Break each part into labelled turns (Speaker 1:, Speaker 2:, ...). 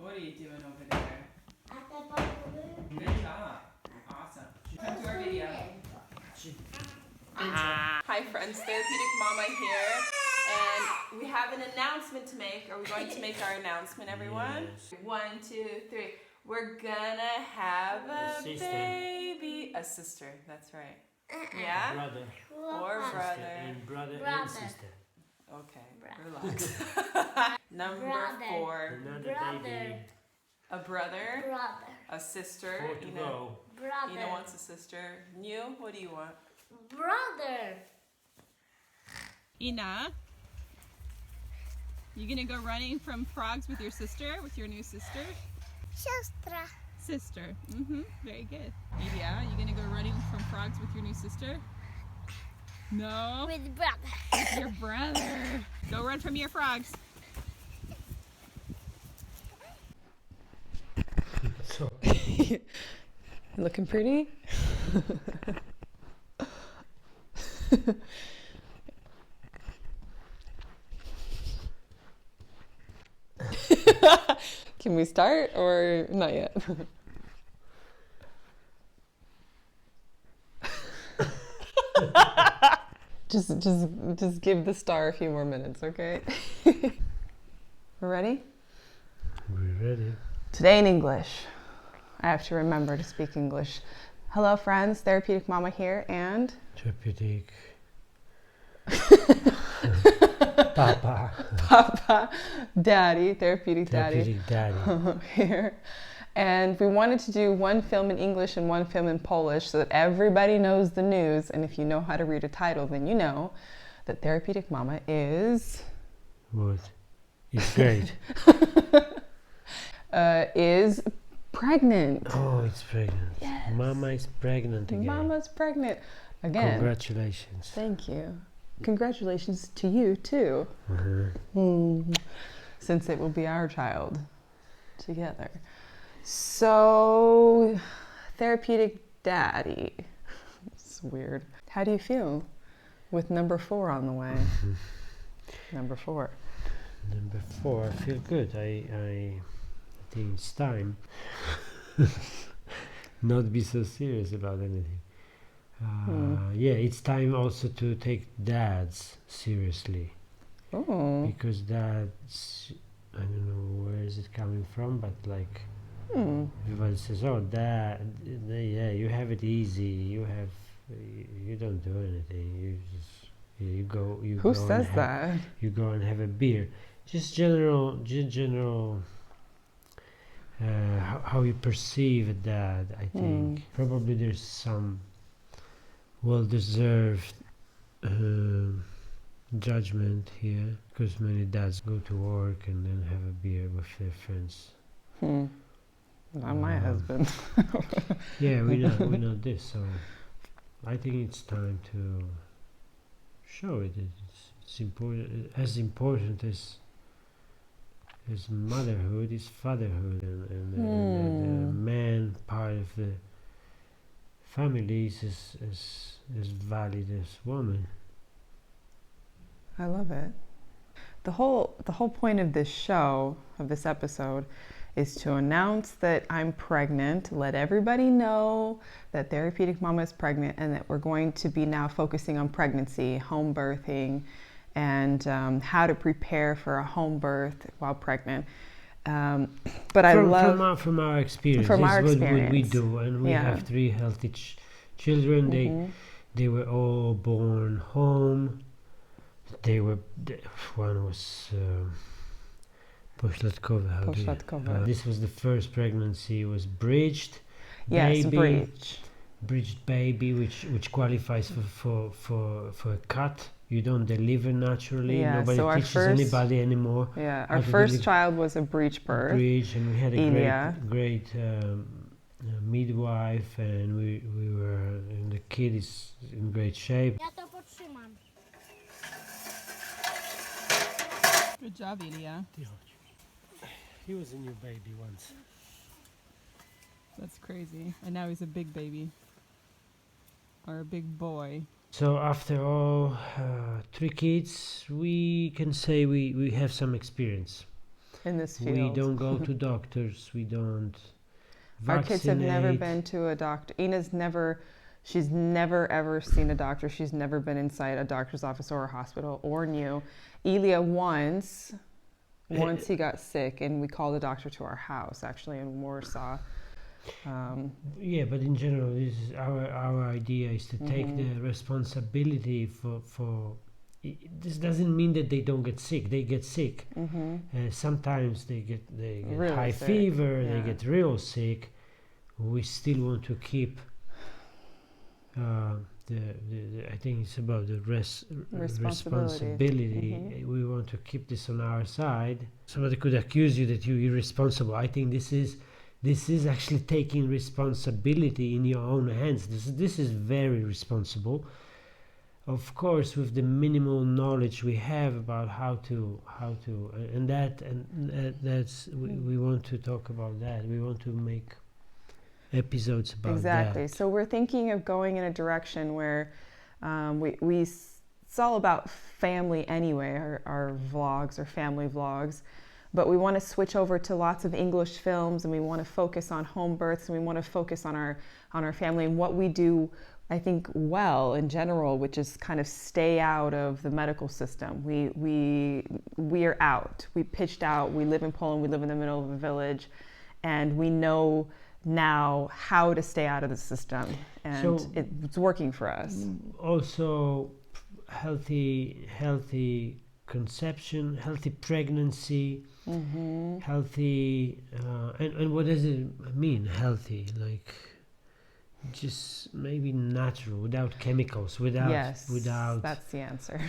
Speaker 1: What are you doing over there? Good job. Awesome. Come to our video. Hi friends, Therapeutic Mama here. And we have an announcement to make. Are we going to make our announcement, everyone?
Speaker 2: Yes.
Speaker 1: 1, 2, 3. We're gonna have a
Speaker 2: sister.
Speaker 1: baby. A sister, that's right. Yeah?
Speaker 2: Brother.
Speaker 1: Or
Speaker 2: Sister.
Speaker 1: brother.
Speaker 2: And brother
Speaker 3: Brother.
Speaker 2: and sister.
Speaker 1: Okay, relax. Number
Speaker 3: Brother.
Speaker 1: 4.
Speaker 2: Another baby.
Speaker 1: A brother.
Speaker 3: Brother.
Speaker 1: A sister.
Speaker 2: 4 to go.
Speaker 3: Brother.
Speaker 1: Ina wants a sister. New, what do you want?
Speaker 3: Brother.
Speaker 4: Ina, you gonna go running from frogs with your sister, with your new sister?
Speaker 3: Siostra.
Speaker 4: Sister. Very good. Ilya, you gonna go running from frogs with your new sister? No.
Speaker 3: With brother.
Speaker 4: With your brother. Go run from your frogs.
Speaker 2: So,
Speaker 1: Looking pretty? Can we start or not yet? just give the star a few more minutes, okay? We're ready?
Speaker 2: we're ready.
Speaker 1: Today in English. I have to remember to speak English. Hello friends, Therapeutic Mama here and
Speaker 2: Therapeutic. Papa.
Speaker 1: Papa, Daddy, Therapeutic Daddy
Speaker 2: Therapeutic daddy.
Speaker 1: here. And we wanted to do one film in English and one film in Polish so that everybody knows the news. And if you know how to read a title, then you know that Therapeutic Mama is...
Speaker 2: What? It's great.
Speaker 1: Is pregnant.
Speaker 2: Oh, it's pregnant.
Speaker 1: Yes.
Speaker 2: Mama is pregnant again.
Speaker 1: Mama's pregnant. Again.
Speaker 2: Congratulations.
Speaker 1: Thank you. Congratulations to you too. Since it will be our child together. So, Therapeutic Daddy. It's weird. How do you feel with number 4 on the way? Number 4.
Speaker 2: Number 4, I feel good. I think it's time not be so serious about anything. Yeah, it's time also to take dads seriously,
Speaker 1: Oh.
Speaker 2: because dads, I don't know where is it coming from, but like everybody says, oh dad, yeah, you have it easy, you don't do anything, you just you go
Speaker 1: Who
Speaker 2: go and
Speaker 1: says that?
Speaker 2: you go and have a beer. Just general how you perceive a dad, I think. Probably there's some well-deserved judgment here, because many dads go to work and then have a beer with their friends.
Speaker 1: Not my husband.
Speaker 2: Yeah, we know this, so I think it's time to show it. It's important, as important as motherhood is fatherhood, and the man part of the family is as valid as woman.
Speaker 1: I love it. The whole point of this show, of this episode, is to announce that I'm pregnant, let everybody know that Therapeutic Mama is pregnant, and that we're going to be now focusing on pregnancy, home birthing, and how to prepare for a home birth while pregnant. But I love...
Speaker 2: From our experience,
Speaker 1: From our
Speaker 2: this is what we
Speaker 1: experience.
Speaker 2: do, and we
Speaker 1: Yeah.
Speaker 2: have 3 healthy children. They were all born home. One was pośladkowe.
Speaker 1: Pośladkowe.
Speaker 2: This was the first pregnancy. Was bridged.
Speaker 1: Yes,
Speaker 2: baby,
Speaker 1: bridged.
Speaker 2: baby, which qualifies for a cut. You don't deliver naturally.
Speaker 1: Yeah,
Speaker 2: Nobody
Speaker 1: so our
Speaker 2: teaches
Speaker 1: first-
Speaker 2: anybody anymore.
Speaker 1: Yeah,
Speaker 2: how
Speaker 1: our
Speaker 2: to
Speaker 1: first
Speaker 2: deliver.
Speaker 1: child was a breech birth.
Speaker 2: Bridge, and we had a
Speaker 1: Ilya.
Speaker 2: great midwife, and the kid is in great shape.
Speaker 3: Ja to potrzymam.
Speaker 4: Good job, Ilya.
Speaker 2: He was a new baby once.
Speaker 4: That's crazy. And now he's a big baby. Or a big boy.
Speaker 2: So after all 3 kids, we can say we have some experience.
Speaker 1: in this field.
Speaker 2: We don't go to doctors. We don't
Speaker 1: Our kids have never
Speaker 2: vaccinate.
Speaker 1: been to a doctor. She's never ever seen a doctor. She's never been inside a doctor's office or a hospital or knew. Elia once he got sick and we called a doctor to our house, actually in Warsaw.
Speaker 2: Yeah, but in general, this is our idea is to take the responsibility for. This doesn't mean that they don't get sick. They get sick. Sometimes they get
Speaker 1: Really
Speaker 2: high
Speaker 1: sick,
Speaker 2: fever. They
Speaker 1: yeah.
Speaker 2: get real sick. We still want to keep. I think it's about the responsibility. We want to keep this on our side. Somebody could accuse you that you're irresponsible. I think this is actually taking responsibility in your own hands. This is very responsible. Of course, with the minimal knowledge we have about how to that's we want to talk about that. We want to make episodes about
Speaker 1: Exactly.
Speaker 2: that.
Speaker 1: So we're thinking of going in a direction where it's all about family anyway, our vlogs or family vlogs, but we want to switch over to lots of English films, and we want to focus on home births, and we want to focus on our family and what we do, I think, well in general, which is kind of stay out of the medical system. We are out. We pitched out. We live in Poland. We live in the middle of a village, and we know now how to stay out of the system, and
Speaker 2: So,
Speaker 1: it's working for us.
Speaker 2: Also, healthy conception, healthy pregnancy, healthy, and what does it mean, healthy? Like, just maybe natural, without chemicals, without
Speaker 1: That's the answer.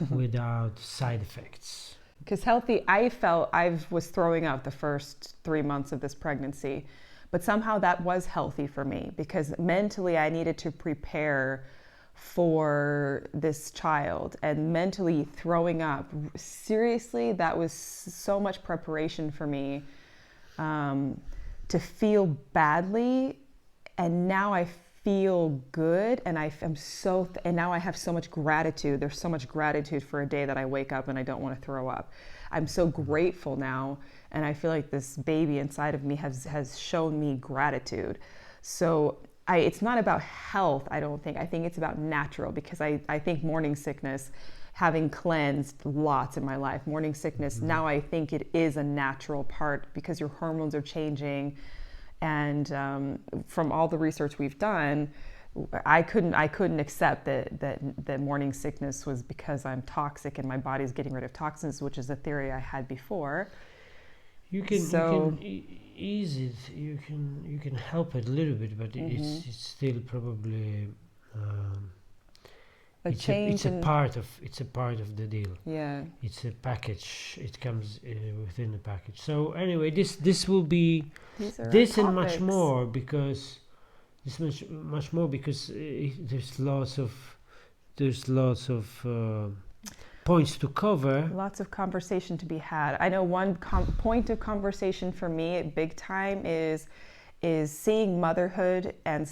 Speaker 2: without side effects.
Speaker 1: Because healthy, I felt I was throwing up the first 3 months of this pregnancy, but somehow that was healthy for me because mentally I needed to prepare for this child, and mentally throwing up, seriously, that was so much preparation for me to feel badly, and now I feel good, and and now I have so much gratitude. There's so much gratitude for a day that I wake up and I don't want to throw up. I'm so grateful now, and I feel like this baby inside of me has shown me gratitude. So it's not about health, I don't think. I think it's about natural, because I think morning sickness, having cleansed lots in my life, morning sickness, now I think it is a natural part because your hormones are changing. And from all the research we've done, I couldn't accept that morning sickness was because I'm toxic and my body's getting rid of toxins, which is a theory I had before.
Speaker 2: You can ease it. You can help it a little bit, but it's still probably it's a part of the deal.
Speaker 1: Yeah.
Speaker 2: It's a package. It comes within the package. So anyway, this will be this and much more, because much more because there's lots of points to cover.
Speaker 1: Lots of conversation to be had. I know one point of conversation for me at big time is seeing motherhood and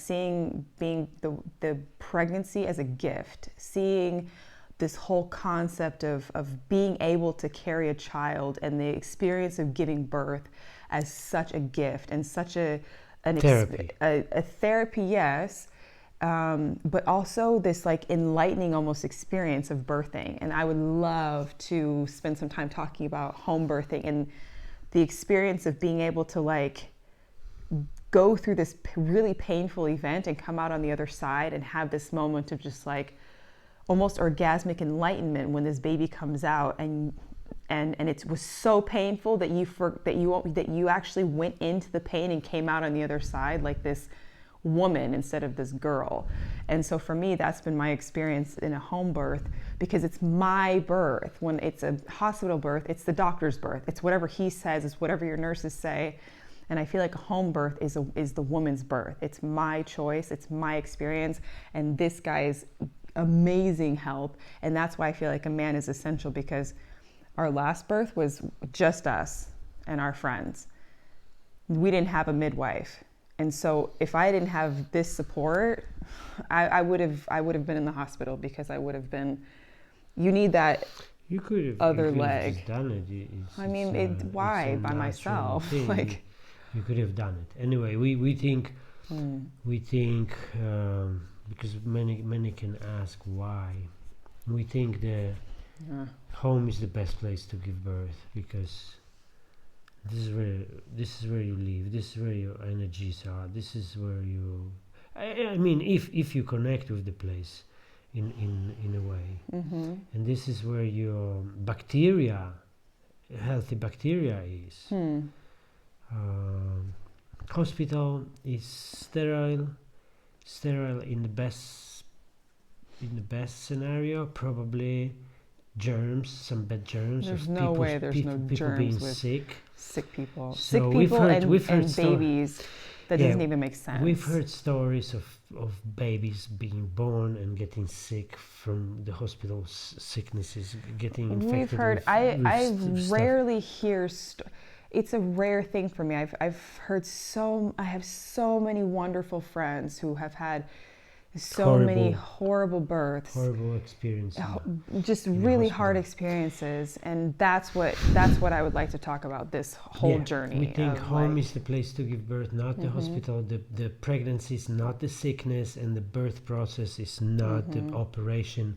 Speaker 1: being the pregnancy as a gift, seeing this whole concept of being able to carry a child and the experience of giving birth as such a gift and such a therapy, yes, but also this like enlightening almost experience of birthing. And I would love to spend some time talking about home birthing and the experience of being able to like go through this really painful event and come out on the other side and have this moment of just like almost orgasmic enlightenment when this baby comes out, and it was so painful that you actually went into the pain and came out on the other side like this woman instead of this girl. And so for me, that's been my experience in a home birth, because it's my birth. When it's a hospital birth, it's the doctor's birth. It's whatever he says, it's whatever your nurses say. And I feel like a home birth is the woman's birth. It's my choice, it's my experience, and this guy's amazing help. And that's why I feel like a man is essential, because our last birth was just us and our friends. We didn't have a midwife. And so if I didn't have this support, I would have been in the hospital, because I would have been, you need that.
Speaker 2: You could have
Speaker 1: other
Speaker 2: you could have
Speaker 1: leg.
Speaker 2: just done it.
Speaker 1: I mean, why
Speaker 2: it's a
Speaker 1: by
Speaker 2: natural
Speaker 1: myself?
Speaker 2: thing.
Speaker 1: Like,
Speaker 2: you could have done it anyway. We think because many can ask why. We think the home is the best place to give birth because this is where you live. This is where your energies are. This is where you. I mean, if you connect with the place, in a way, and this is where your healthy bacteria is. Hospital is sterile in the best scenario, probably some bad germs.
Speaker 1: There's
Speaker 2: of
Speaker 1: no
Speaker 2: people,
Speaker 1: way there's no
Speaker 2: people
Speaker 1: germs
Speaker 2: being
Speaker 1: with
Speaker 2: sick.
Speaker 1: people.
Speaker 2: So
Speaker 1: Sick
Speaker 2: we've
Speaker 1: people
Speaker 2: heard
Speaker 1: and babies. That doesn't even make sense.
Speaker 2: We've heard stories of babies being born and getting sick from the hospital sicknesses, getting infected.
Speaker 1: We've heard.
Speaker 2: With
Speaker 1: I
Speaker 2: stuff.
Speaker 1: rarely hear. It's a rare thing for me. I've heard I have so many wonderful friends who have had so many horrible births,
Speaker 2: horrible experiences,
Speaker 1: just really hard experiences, and that's what I would like to talk about, this whole journey.
Speaker 2: We think home is the place to give birth, not the hospital. The pregnancy is not the sickness, and the birth process is not the operation,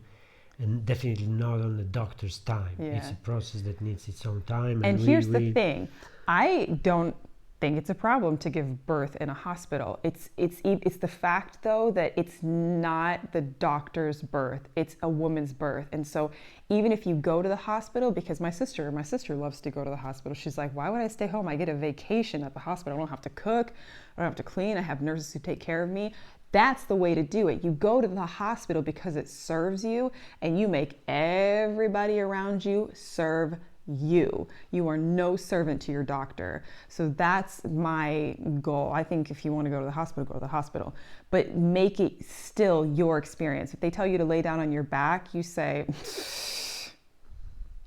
Speaker 2: and definitely not on the doctor's time. It's a process that needs its own time.
Speaker 1: And here's the thing, I don't think it's a problem to give birth in a hospital. It's the fact though that it's not the doctor's birth, it's a woman's birth. And so even if you go to the hospital, because my sister loves to go to the hospital. She's like, why would I stay home? I get a vacation at the hospital. I don't have to cook, I don't have to clean, I have nurses who take care of me. That's the way to do it. You go to the hospital because it serves you, and you make everybody around you serve you. You are no servant to your doctor. So that's my goal. I think if you want to go to the hospital, go to the hospital, but make it still your experience. If they tell you to lay down on your back, you say,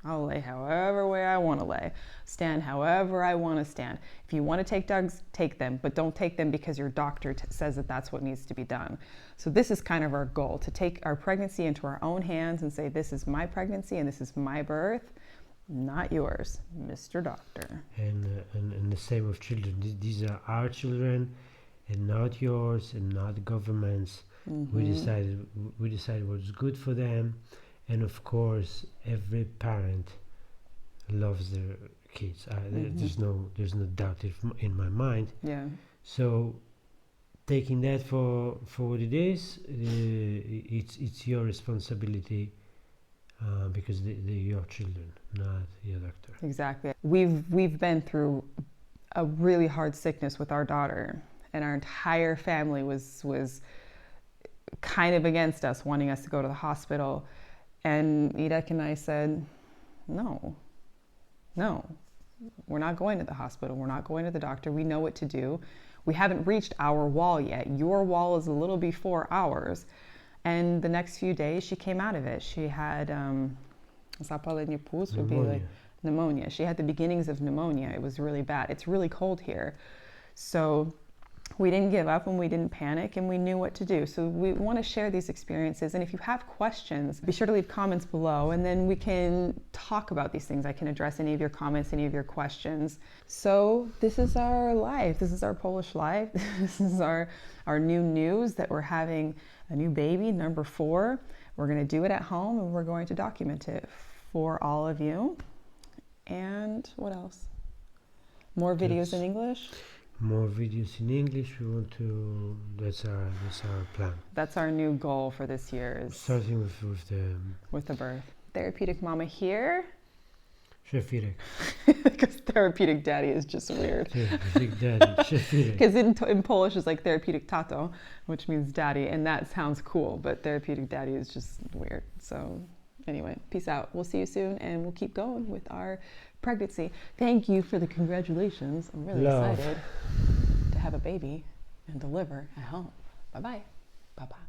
Speaker 1: I'll lay however way I want to lay, stand however I want to stand. If you want to take drugs, take them, but don't take them because your doctor says that that's what needs to be done. So this is kind of our goal, to take our pregnancy into our own hands and say, this is my pregnancy and this is my birth, not yours, Mr. Doctor.
Speaker 2: And the same with children. These are our children, and not yours, and not the government's. We decided what's good for them, and of course, every parent loves their kids. There's no doubt in my mind.
Speaker 1: Yeah.
Speaker 2: So, taking that for what it is, it's your responsibility. Because they're your children, not your doctor.
Speaker 1: Exactly. We've been through a really hard sickness with our daughter, and our entire family was kind of against us, wanting us to go to the hospital. And Irek and I said, no, we're not going to the hospital. We're not going to the doctor. We know what to do. We haven't reached our wall yet. Your wall is a little before ours. And the next few days, she came out of it. She had pneumonia. She had the beginnings of pneumonia. It was really bad. It's really cold here. So we didn't give up and we didn't panic, and we knew what to do. So we want to share these experiences. And if you have questions, be sure to leave comments below, and then we can talk about these things. I can address any of your comments, any of your questions. So this is our life. This is our Polish life. This is our new news that we're having a new baby, number 4. We're going to do it at home, and we're going to document it for all of you. And what else? More videos in English?
Speaker 2: More videos in English. We want to. That's our plan.
Speaker 1: That's our new goal for this year. Is
Speaker 2: starting with the
Speaker 1: birth. Therapeutic Mama here.
Speaker 2: Szefirek.
Speaker 1: Because therapeutic daddy is just weird.
Speaker 2: Therapeutic daddy. Szefirek.
Speaker 1: Because in Polish it's like therapeutic tato, which means daddy, and that sounds cool. But therapeutic daddy is just weird. So anyway, peace out. We'll see you soon, and we'll keep going with our pregnancy. Thank you for the congratulations. I'm really excited to have a baby and deliver at home. Bye-bye. Bye-bye.